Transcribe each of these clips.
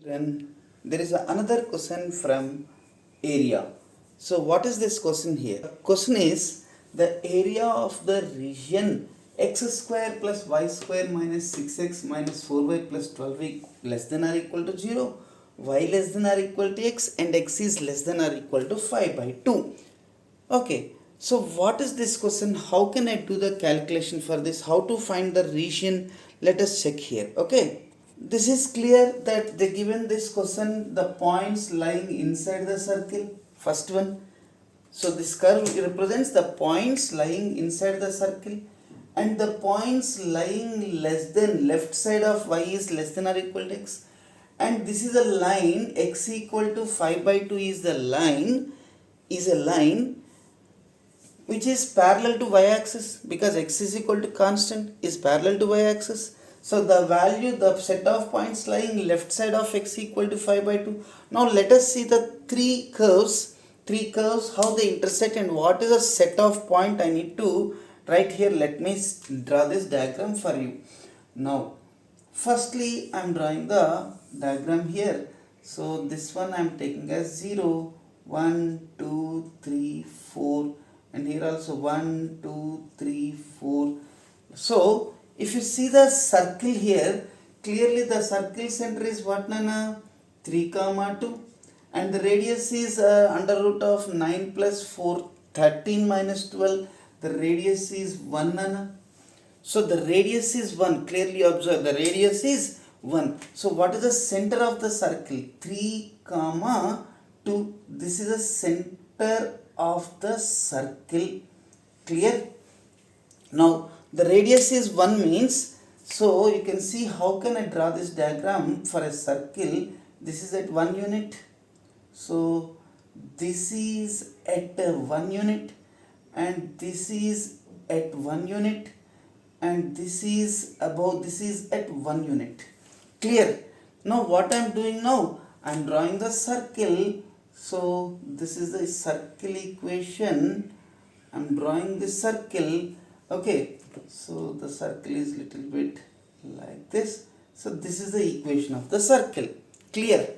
Then there is another question from area. So what is this question here? The question is the area of the region x square plus y square minus 6x minus 4y plus 12y less than or equal to 0, y less than or equal to x, and x is less than or equal to 5 by 2. Okay, so what is this question? How can I do the calculation for this? How to find the region? Let us check here. Okay, this is clear that they given this question the points lying inside the circle. First one. So this curve represents the points lying inside the circle, and the points lying less than left side of y is less than or equal to x, and this is a line x equal to 5 by 2 is a line which is parallel to y-axis, because x is equal to constant is parallel to y-axis. So the value, the set of points lying left side of x equal to 5 by 2. Now let us see the three curves, how they intersect and what is the set of point I need to write here. Let me draw this diagram for you. Now firstly I am drawing the diagram here. So this one I am taking as 0, 1, 2, 3, 4, and here also 1, 2, 3, 4. So if you see the circle here, clearly the circle center is what, Nana? 3, 2, and the radius is under root of 9 plus 4, 13 minus 12. The radius is 1, Nana. So the radius is 1. Clearly observe, the radius is 1. So what is the center of the circle? 3, 2. This is the center of the circle. Clear? Now the radius is 1 means, so you can see how can I draw this diagram for a circle. This is at 1 unit. So this is at 1 unit, and this is at 1 unit, and this is above, this is at 1 unit. Clear? Now what I am doing now? I am drawing the circle. So this is the circle equation. I am drawing the circle. Okay, so the circle is little bit like this. So this is the equation of the circle. Clear?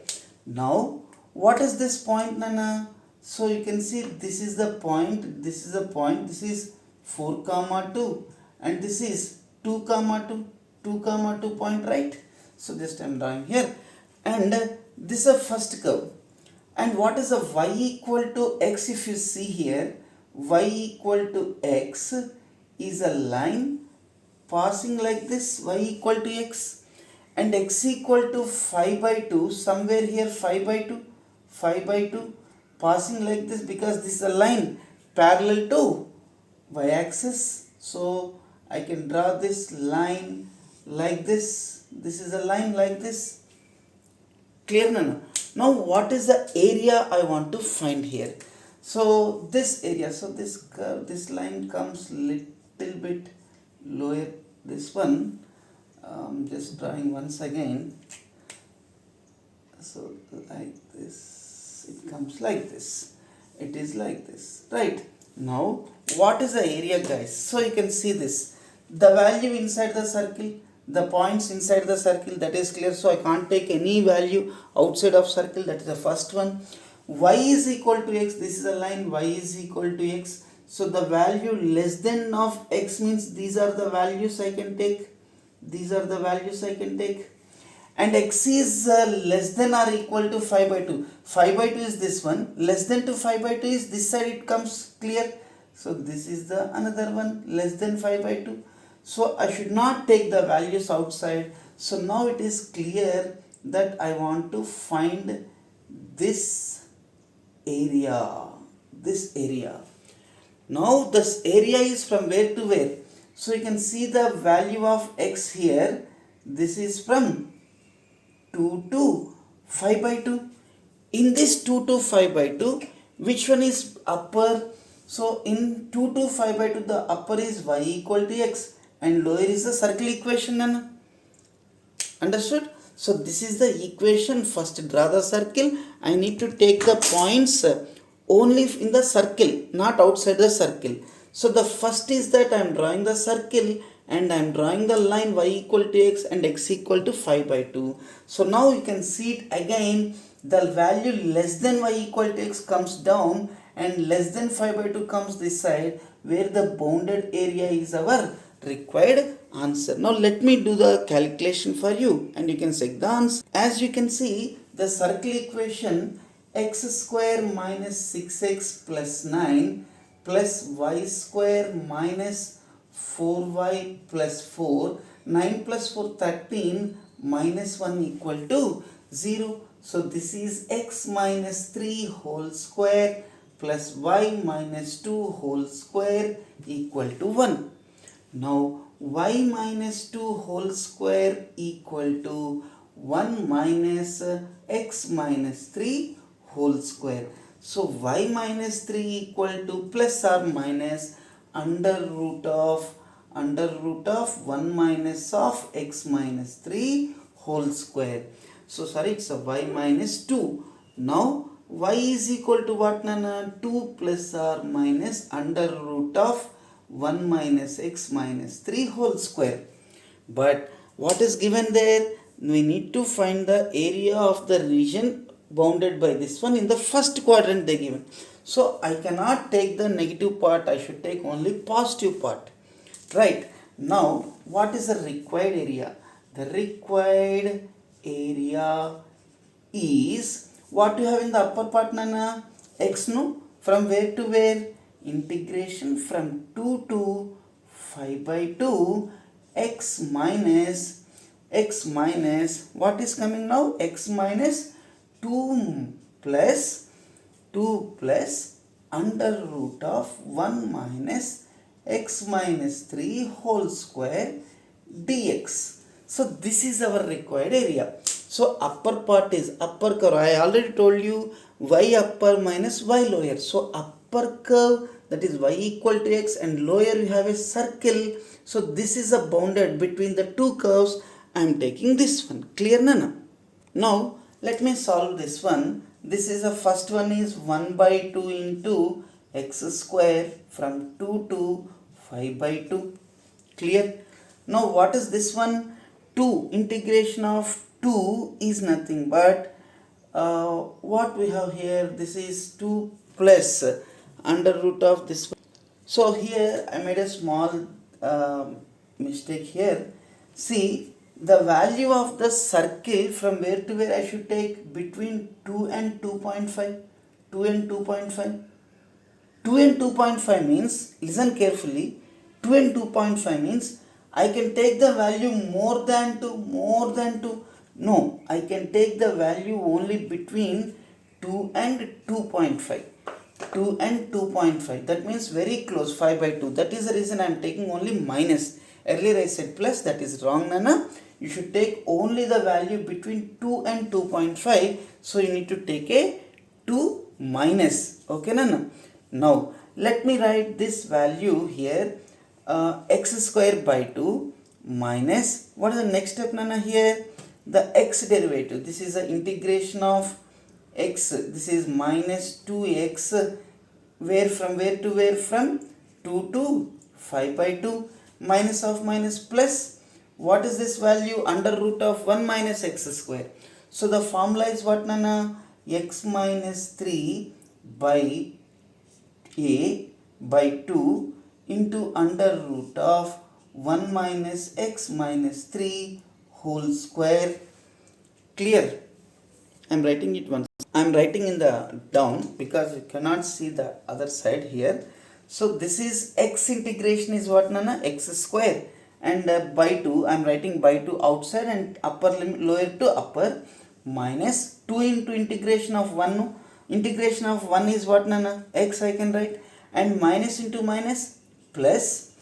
Now what is this point, Nana? So you can see this is the point, this is the point, this is 4, 2, and this is 2, 2 point, right? So just I am drawing here, and this is a first curve. And what is a y equal to x? If you see here, y equal to x is a line passing like this, y equal to x, and x equal to 5 by 2, somewhere here 5 by 2 passing like this, because this is a line parallel to y-axis. So I can draw this line like this. This is a line like this. Clear, Nana? Now what is the area I want to find here? So this area, so this curve, this line comes little bit lower, this one. Just drawing once again. So like this, it comes like this, it is like this, right? Now what is the area, guys? So you can see this, the value inside the circle, the points inside the circle, that is clear. So I can't take any value outside of circle, that is the first one. Y is equal to x, this is a line, y is equal to x. So the value less than of x means these are the values I can take, these are the values I can take. And x is less than or equal to 5 by 2. 5 by 2 is this one, less than to 5 by 2 is this side, it comes. Clear? So this is the another one, less than 5 by 2. So I should not take the values outside. So now it is clear that I want to find this area. Now this area is from where to where? So you can see the value of x here. This is from 2 to 5 by 2. In this 2 to 5 by 2, which one is upper? So in 2 to 5 by 2, the upper is y equal to x, and lower is the circle equation, Nana. Understood? So this is the equation. First draw the circle. I need to take the points only in the circle, not outside the circle. So the first is that I am drawing the circle, and I am drawing the line y equal to x and x equal to 5 by 2. So now you can see it again, the value less than y equal to x comes down and less than 5 by 2 comes this side, where the bounded area is our required answer. Now let me do the calculation for you and you can check the answer. As you can see, the circle equation x square minus 6x plus 9 plus y square minus 4y plus 4, 9 plus 4 13, minus 1 equal to 0. So this is x minus 3 whole square plus y minus 2 whole square equal to 1. Now y minus 2 whole square equal to 1 minus x minus 3 whole square. So y minus 3 equal to plus or minus under root of 1 minus of x minus 3 whole square. So sorry, it's a y minus 2. Now y is equal to what, Nana? 2 plus or minus under root of 1 minus x minus 3 whole square. But what is given there? We need to find the area of the region bounded by this one in the first quadrant they given. So I cannot take the negative part, I should take only positive part. Right. Now what is the required area? The required area is what you have in the upper part, Nana? X, no? From where to where? Integration from 2 to 5 by 2 x minus what is coming now? X minus 2 plus under root of 1 minus x minus 3 whole square dx. So this is our required area. So upper part is upper curve. I already told you y upper minus y lower. So upper curve, that is y equal to x, and lower you have a circle. So this is a bounded between the two curves. I am taking this one. Clear, Nana? Now let me solve this one. This is the first one is 1 by 2 into x square from 2 to 5 by 2. Clear? Now what is this one? 2 integration of 2 is nothing but what we have here, this is 2 plus under root of this one. So here I made a small mistake here. See, the value of the circle from where to where I should take between 2 and 2.5. 2 and 2.5. 2 and 2.5 means, listen carefully, 2 and 2.5 means I can take the value more than 2. No, I can take the value only between 2 and 2.5. 2 and 2.5. That means very close, 5 by 2. That is the reason I am taking only minus. Earlier I said plus, that is wrong, Nana. You should take only the value between 2 and 2.5. So you need to take a 2 minus. Okay, Nana. Now let me write this value here. X square by 2 minus, what is the next step, Nana, here? The x derivative. This is the integration of x. This is minus 2x. Where from where to where? From 2 to 5 by 2. Minus of minus plus. What is this value? Under root of 1 minus x square. So the formula is what, Nana? X minus 3 by a by 2 into under root of 1 minus x minus 3 whole square. Clear? I am writing it once. I am writing in the down because you cannot see the other side here. So this is x integration is what, Nana? X square, and by 2 I am writing by 2 outside and upper limit lower to upper minus 2 into integration of 1. Integration of 1 is what, Nana? X I can write, and minus into minus plus,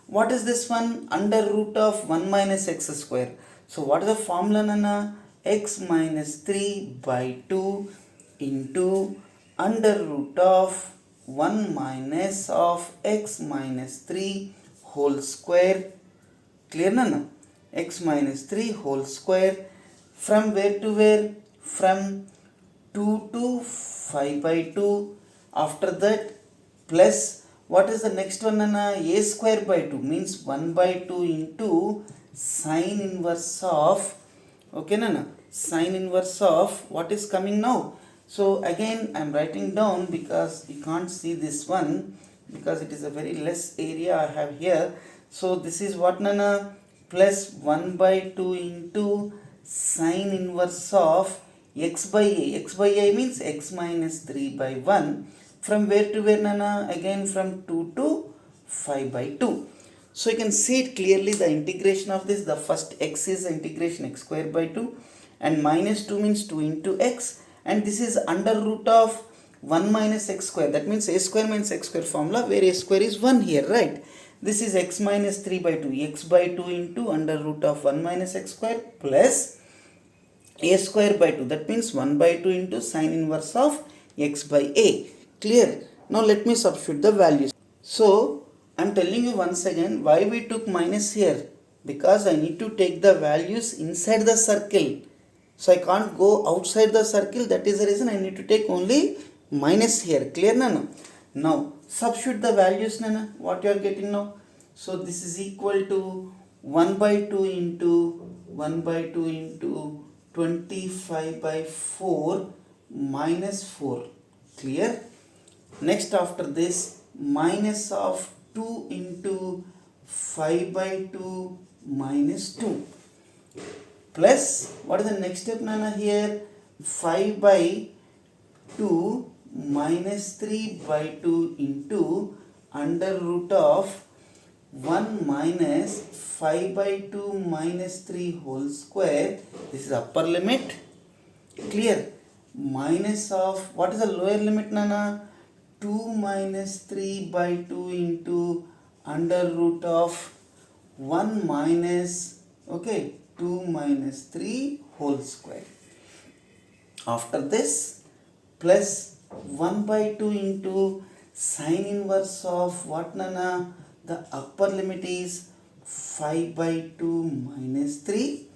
what is this one? Under root of 1 minus x square. So what is the formula, Nana? X minus 3 by 2 into under root of 1 minus of x minus 3 whole square. Clear, Nana? X minus 3 whole square. From where to where? From 2 to 5 by 2. After that plus, what is the next one? A square by 2 means 1 by 2 into sine inverse of, okay nana, sine inverse of what is coming now. So again I am writing down because you can't see this one because it is a very less area I have here. So this is what nana, plus 1 by 2 into sine inverse of x by a. X by a means x minus 3 by 1. From where to where nana? Again from 2 to 5 by 2. So you can see it clearly, the integration of this, the first x is integration x square by 2 and minus 2 means 2 into x, and this is under root of 1 minus x square. That means a square minus x square formula where a square is 1 here, right? This is x minus 3 by 2, x by 2 into under root of 1 minus x square plus a square by 2. That means 1 by 2 into sine inverse of x by a. Clear? Now let me substitute the values. So I am telling you once again why we took minus here, because I need to take the values inside the circle. So I can't go outside the circle. That is the reason I need to take only minus here. Clear nana? Now substitute the values nana. What you are getting now? So this is equal to 1 by 2 into 1 by 2 into 25 by 4 minus 4. Clear? Next after this, minus of 2 into 5 by 2 minus 2 plus, what is the next step nana here? 5 by 2 minus 3 by 2 into under root of 1 minus 5 by 2 minus 3 whole square. This is upper limit. Clear? Minus of, what is the lower limit nana? 2 minus 3 by 2 into under root of 1 minus, okay, 2 minus 3 whole square. After this, plus 1 by 2 into sine inverse of what nana? The upper limit is 5 by 2 minus 3.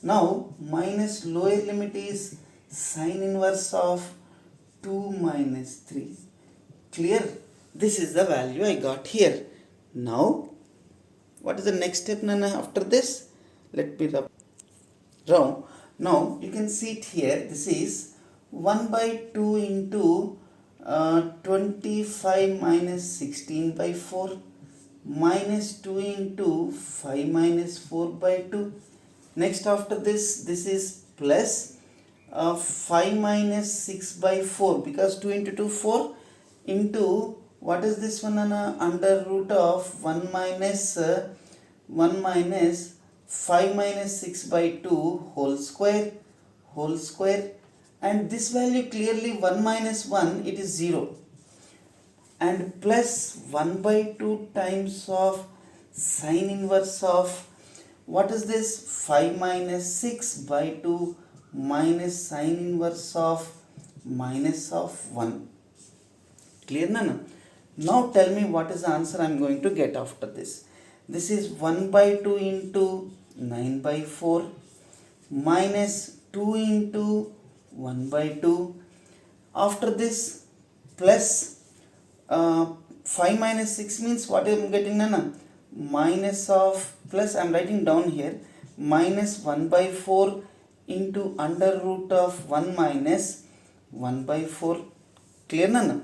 Now minus lower limit is sine inverse of 2 minus 3. Clear? This is the value I got here. Now what is the next step nana after this? Let me rub round. Now you can see it here. This is 1 by 2 into 25 minus 16 by 4 minus 2 into 5 minus 4 by 2. Next after this, this is plus 5 minus 6 by 4, because 2 into 2 4 into, what is this one nana? Under root of 1 minus 5 minus 6 by 2 whole square, and this value clearly 1 minus 1, it is 0, and plus 1 by 2 times of sine inverse of, what is this? 5 minus 6 by 2 minus sine inverse of minus of 1. Clear nana? Now tell me what is the answer I am going to get after this. This is 1 by 2 into 9 by 4 minus 2 into 1 by 2. After this, plus 5 minus 6 means what I am getting nana? Minus of, plus I am writing down here, minus 1 by 4 into under root of 1 minus 1 by 4. Clear nana?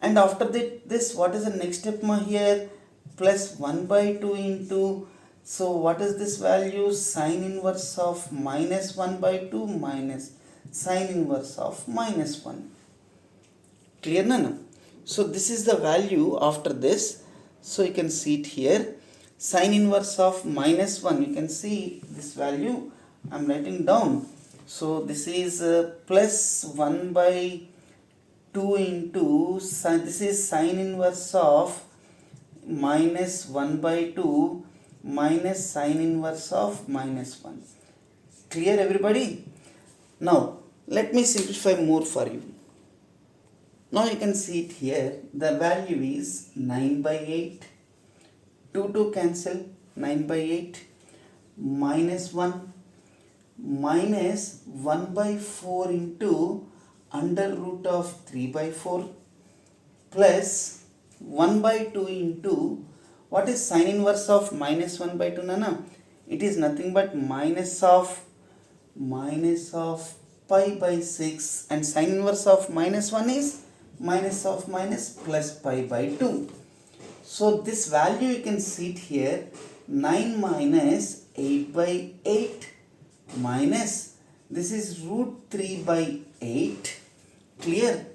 And after this, what is the next step here? Plus 1 by 2 into, so what is this value? Sine inverse of minus 1 by 2 minus sine inverse of minus 1. Clear nana? So this is the value after this. So you can see it here. Sine inverse of minus 1, you can see this value I am writing down. So this is plus 1 by 2 into, this is sine inverse of minus 1 by 2 minus sine inverse of minus 1. Clear everybody? Now let me simplify more for you. Now you can see it here. The value is 9 by 8. 2 to cancel, 9 by 8 minus 1 minus 1 by 4 into under root of 3 by 4 plus 1 by 2 into, what is sine inverse of minus 1 by 2, Nana? It is nothing but minus of pi by 6, and sine inverse of minus 1 is minus of minus plus pi by 2. So this value you can see it here, 9 minus 8 by 8 minus, this is root 3 by 8, clear?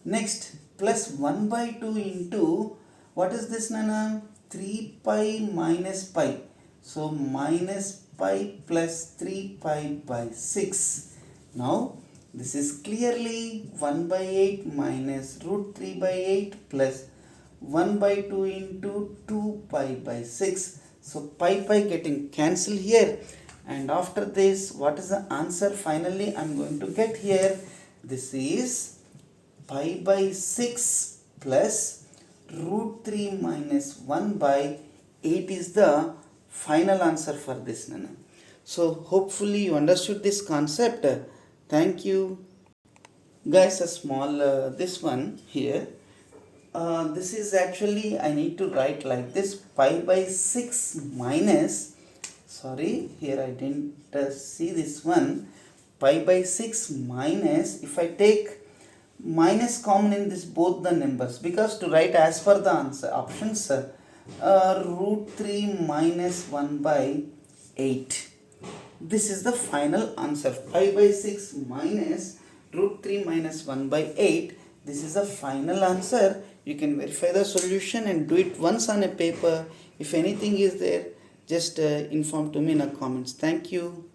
Next, plus 1 by 2 into, what is this, Nana? 3 pi minus pi. So minus pi plus 3 pi by 6. Now this is clearly 1 by 8 minus root 3 by 8 plus 1 by 2 into 2 pi by 6. So pi getting cancelled here, and after this, what is the answer finally I am going to get here? This is pi by 6 plus root 3 minus 1 by 8 is the final answer for this, Nana. So hopefully you understood this concept. Thank you. Guys, a small this one here. This is actually, I need to write like this, pi by 6 minus, sorry, here I didn't see this one, pi by 6 minus, if I take minus common in this both the numbers, because to write as per the answer options, root 3 minus 1 by 8. This is the final answer, pi by 6 minus root 3 minus 1 by 8. This is the final answer. You can verify the solution and do it once on a paper. If anything is there, just inform to me in the comments. Thank you.